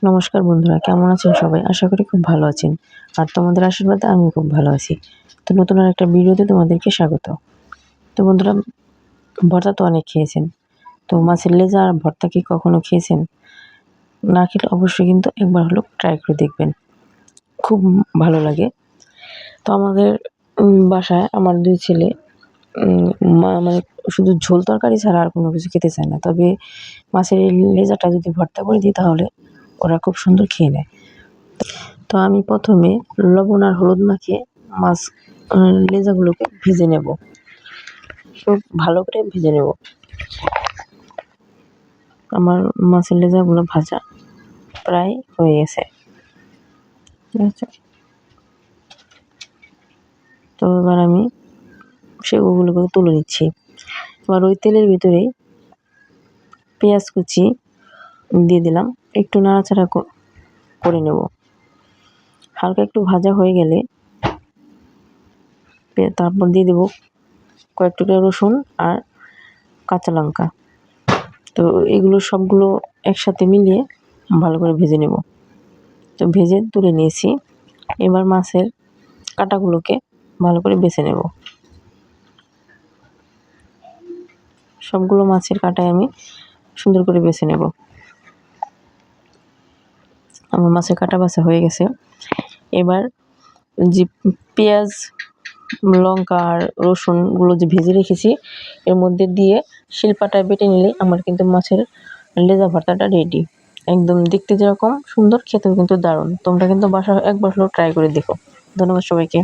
নমস্কার বন্ধুরা, কেমন আছেন সবাই? আশা করি খুব ভালো আছেন। আর তোমাদের আশীর্বাদে আমিও খুব ভালো আছি। তো নতুন আরেকটা ভিডিওতে তোমাদেরকে স্বাগত। তো বন্ধুরা, ভর্তা তো অনেক খেয়েছেন। তো মাছের লেজা আর ভর্তা কি কখনো খেয়েছেন? না খেলে অবশ্যই কিন্তু একবার হলেও ট্রাই করে দেখবেন। খুব ভালো লাগে। তো আমাদের বাসায় আমার ২ ছেলে মানে শুধু ঝোল তরকারি ছাড়া আর কোনো কিছু খেতে চায় না। তবে মাছের এই লেজাটা যদি ভর্তা করে দিই তাহলে ওরা খুব সুন্দর খেয়ে নেয়। তো আমি প্রথমে লবণ আর হলুদ মাখিয়ে মাছ লেজাগুলোকে ভেজে নেব। খুব ভালো করে ভেজে নেব। আমার মাছের লেজাগুলো ভাজা প্রায় হয়ে গেছে। ঠিক আছে? তো এবার আমি সেগুলোকে তুলে নিচ্ছি। এবার ওই তেলের ভিতরেই পেঁয়াজ কুচি দিয়ে দিলাম। একটু নাড়াচাড়া করে নেব। হালকা একটু ভাজা হয়ে গেলে তারপর দিয়ে দেব কয়েক টুকরা রসুন আর কাঁচা লঙ্কা। তো এগুলো সবগুলো একসাথে মিলিয়ে ভালো করে ভেজে নেব। তো ভেজে তুলে নিয়েছি। এবার মাছের কাঁটাগুলোকে ভালো করে বেছে নেব। সবগুলো মাছের কাঁটাই আমি সুন্দর করে বেছে নেব। আমার মাছের কাঁটা বাছা হয়ে গেছে। এবার যে পেঁয়াজ, লঙ্কা আর রসুনগুলো যে ভেজে রেখেছি এর মধ্যে দিয়ে শিলপাটায় বেটে নিলেই আমার কিন্তু মাছের লেজা ভর্তাটা রেডি। একদম দেখতে যেরকম সুন্দর, খেতেও কিন্তু দারুণ। তোমরা কিন্তু বাসায় একবার হলেও ট্রাই করে দেখো। ধন্যবাদ সবাইকে।